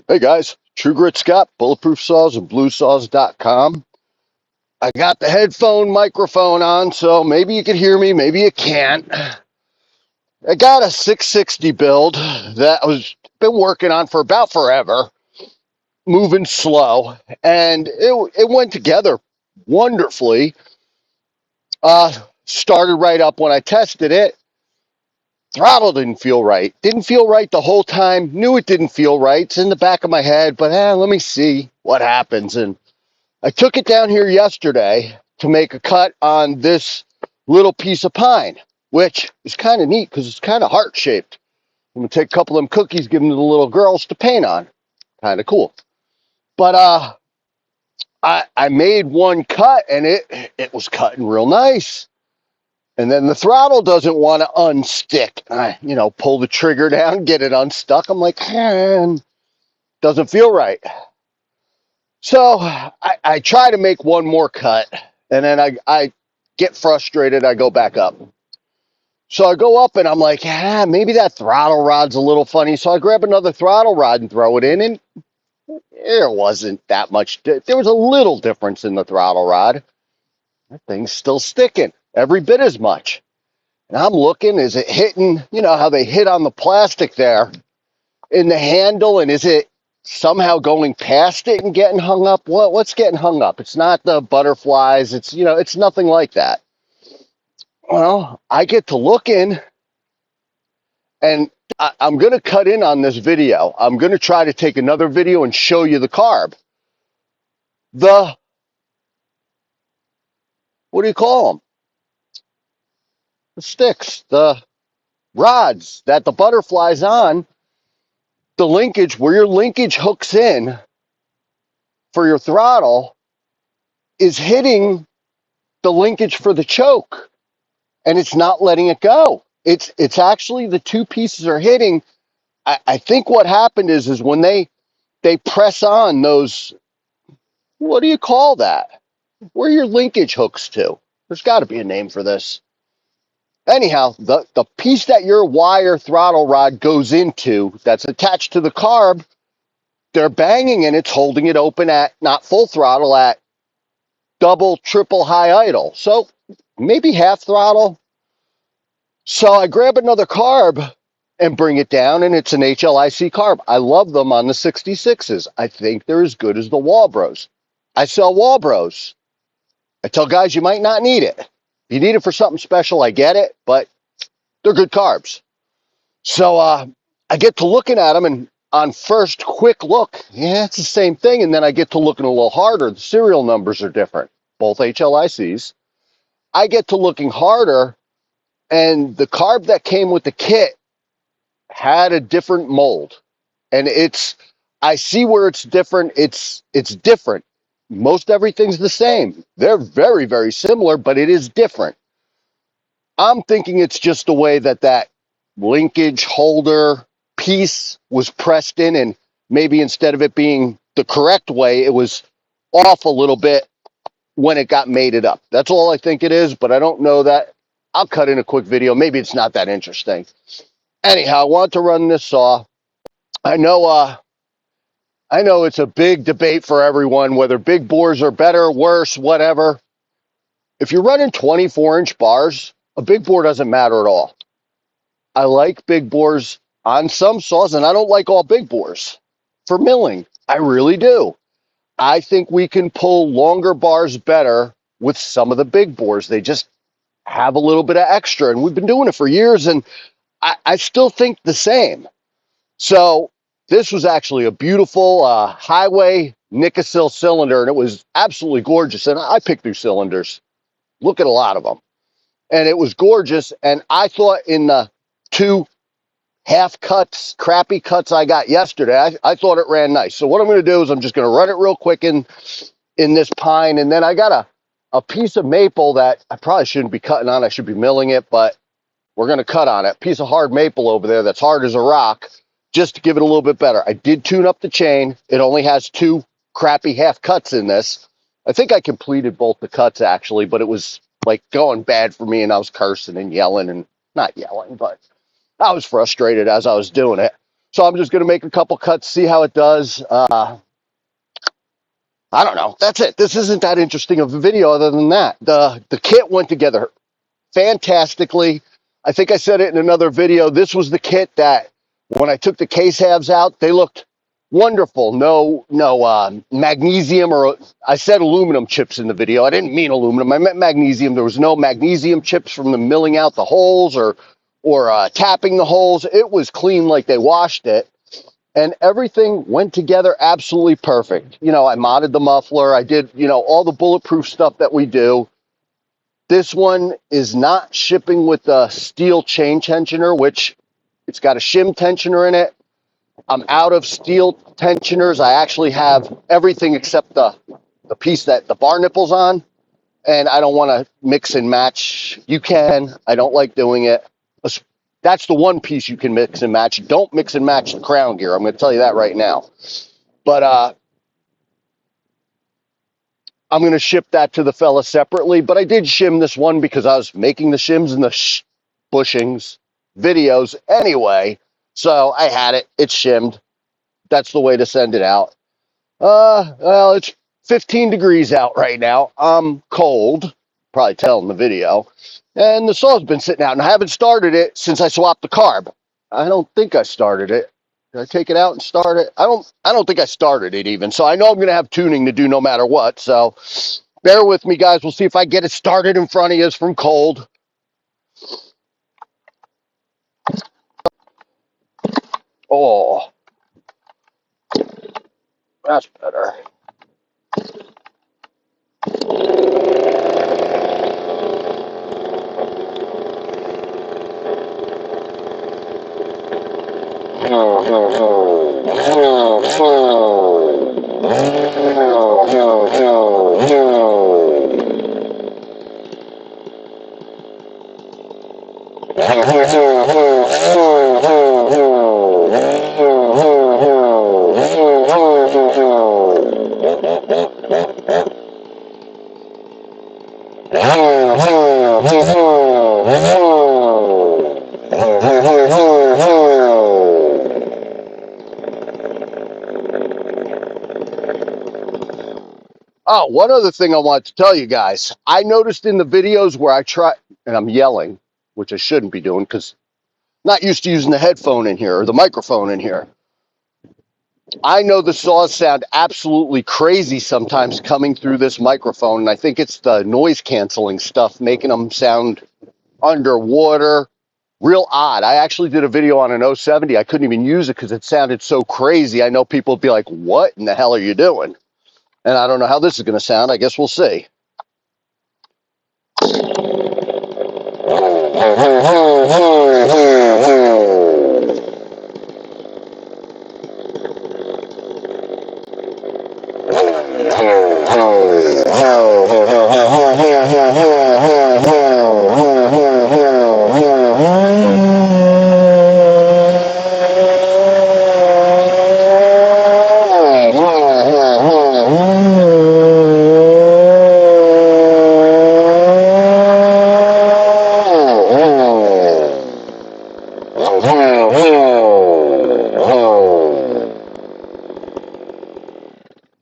Hey guys, True Grit Scott, Bulletproof Saws and BLUESAWS.com. I got the headphone microphone on, so maybe you can hear me, maybe you can't. I got a 660 build that I was been working on for about forever, moving slow, and it went together wonderfully. Started right up when I tested it. Throttle didn't feel right. Didn't feel right the whole time. Knew it didn't feel right. It's in the back of my head, but let me see what happens. And I took it down here yesterday to make a cut on this little piece of pine, which is kind of neat because it's kind of heart-shaped. I'm going to take a couple of them cookies, give them to the little girls to paint on. Kind of cool. But I made one cut, and it was cutting real nice. And then the throttle doesn't want to unstick. I, pull the trigger down, get it unstuck. I'm like, doesn't feel right. So I try to make one more cut, and then I get frustrated. I go back up. So I go up, and I'm like, maybe that throttle rod's a little funny. So I grab another throttle rod and throw it in, and there wasn't that much. There was a little difference in the throttle rod. That thing's still sticking every bit as much. And I'm looking, is it hitting, how they hit on the plastic there in the handle, and is it somehow going past it and getting hung up? What's getting hung up? It's not the butterflies. It's, it's nothing like that. Well, I get to looking, and I'm going to cut in on this video. I'm going to try to take another video and show you the carb. What do you call them? The sticks, the rods that the butterfly's on, the linkage, where your linkage hooks in for your throttle, is hitting the linkage for the choke, and it's not letting it go. It's actually the two pieces are hitting. I think what happened is when they press on those, what do you call that? Where your linkage hooks to. There's got to be a name for this. Anyhow, the piece that your wire throttle rod goes into that's attached to the carb, they're banging, and it's holding it open at not full throttle, at double, triple high idle. So maybe half throttle. So I grab another carb and bring it down, and it's an HLIC carb. I love them on the 66s. I think they're as good as the Walbros. I sell Walbros. I tell guys you might not need it. If you need it for something special, I get it, but they're good carbs. So I get to looking at them, and on first quick look, it's the same thing. And then I get to looking a little harder. The serial numbers are different, both HLICs. I get to looking harder, and the carb that came with the kit had a different mold. And I see where it's different. It's different. Most everything's the same. They're very, very similar, but it is different. I'm thinking it's just the way that linkage holder piece was pressed in, and maybe instead of it being the correct way, it was off a little bit when it got mated up. That's all I think it is, but I don't know that. I'll cut in a quick video. Maybe it's not that interesting. Anyhow, I want to run this saw. I know it's a big debate for everyone, whether big bores are better, worse, whatever. If you're running 24-inch bars, a big bore doesn't matter at all. I like big bores on some saws, and I don't like all big bores for milling. I really do. I think we can pull longer bars better with some of the big bores. They just have a little bit of extra, and we've been doing it for years, and I still think the same. So this was actually a beautiful highway Nicosil cylinder, and it was absolutely gorgeous. And I picked through cylinders. Look at a lot of them. And it was gorgeous, and I thought in the two half cuts, crappy cuts I got yesterday, I thought it ran nice. So what I'm going to do is I'm just going to run it real quick in this pine, and then I got a piece of maple that I probably shouldn't be cutting on. I should be milling it, but we're going to cut on it. Piece of hard maple over there that's hard as a rock, just to give it a little bit better. I did tune up the chain. It only has two crappy half cuts in this. I think I completed both the cuts, actually, but it was like going bad for me, and I was cursing and yelling, and not yelling, but I was frustrated as I was doing it. So I'm just going to make a couple cuts, see how it does. I don't know. That's it. This isn't that interesting of a video other than that. The kit went together fantastically. I think I said it in another video. This was the kit that when I took the case halves out, they looked wonderful. No magnesium, or I said aluminum chips in the video. I didn't mean aluminum. I meant magnesium. There was no magnesium chips from the milling out the holes or tapping the holes. It was clean like they washed it. And everything went together absolutely perfect. You know, I modded the muffler. I did, all the bulletproof stuff that we do. This one is not shipping with the steel chain tensioner, which it's got a shim tensioner in it. I'm out of steel tensioners. I actually have everything except the piece that the bar nipple's on, and I don't want to mix and match. You can. I don't like doing it. That's the one piece you can mix and match. Don't mix and match the crown gear. I'm going to tell you that right now. But I'm going to ship that to the fella separately. But I did shim this one because I was making the shims and the bushings videos anyway. So I had it. It's shimmed. That's the way to send it out. Well, it's 15 degrees out right now. I'm cold. Probably tell in the video. And the saw's been sitting out, and I haven't started it since I swapped the carb. I don't think I started it. Did I take it out and start it? I don't think I started it even. So I know I'm going to have tuning to do no matter what. So bear with me, guys. We'll see if I get it started in front of you from cold. Oh, that's better. Oh, one other thing I want to tell you guys. I noticed in the videos where I try, and I'm yelling, which I shouldn't be doing because I'm not used to using the headphone in here or the microphone in here. I know the saws sound absolutely crazy sometimes coming through this microphone, and I think it's the noise canceling stuff making them sound underwater. Real odd. I actually did a video on an 070. I couldn't even use it because it sounded so crazy. I know people would be like, what in the hell are you doing? And I don't know how this is going to sound. I guess we'll see.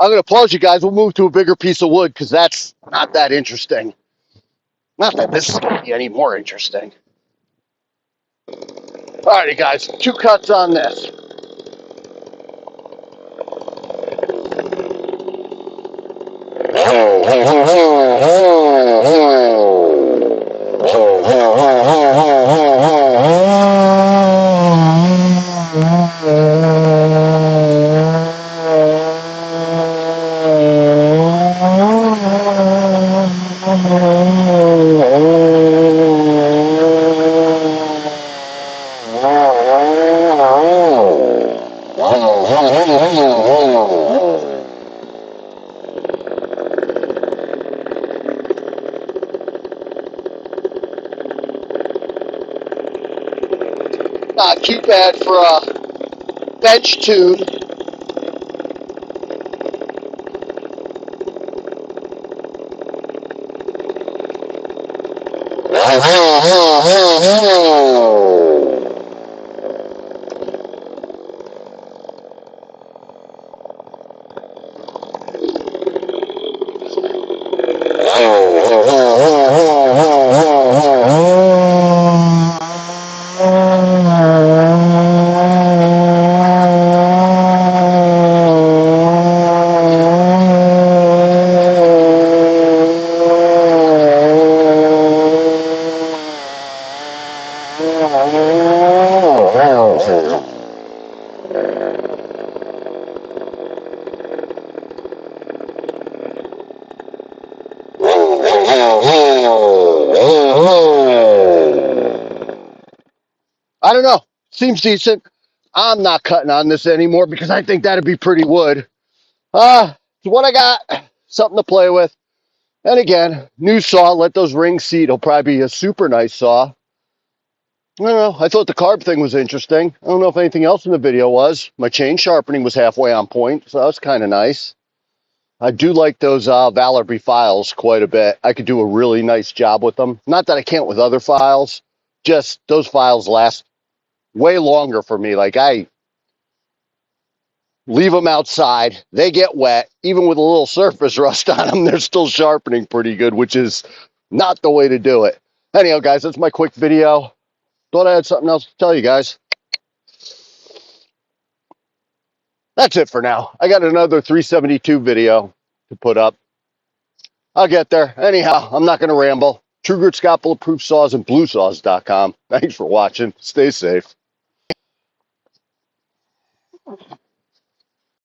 I'm going to pause you guys. We'll move to a bigger piece of wood because that's not that interesting. Not that this is going to be any more interesting. Alrighty, guys. 2 cuts on this. Not too bad for a bench tune. I don't know. Seems decent. I'm not cutting on this anymore because I think that'd be pretty wood. It's what I got. Something to play with. And again, new saw. Let those rings seat. It'll probably be a super nice saw. I don't know. I thought the carb thing was interesting. I don't know if anything else in the video was. My chain sharpening was halfway on point, so that was kind of nice. I do like those Valorby files quite a bit. I could do a really nice job with them. Not that I can't with other files, just those files last way longer for me. Like, I leave them outside, they get wet. Even with a little surface rust on them, they're still sharpening pretty good, which is not the way to do it. Anyhow, guys, that's my quick video. Thought I had something else to tell you guys. That's it for now. I got another 372 video to put up. I'll get there. Anyhow, I'm not going to ramble. TrueGrit Scott Bulletproof Saws and BLUESAWS.com. Thanks for watching. Stay safe.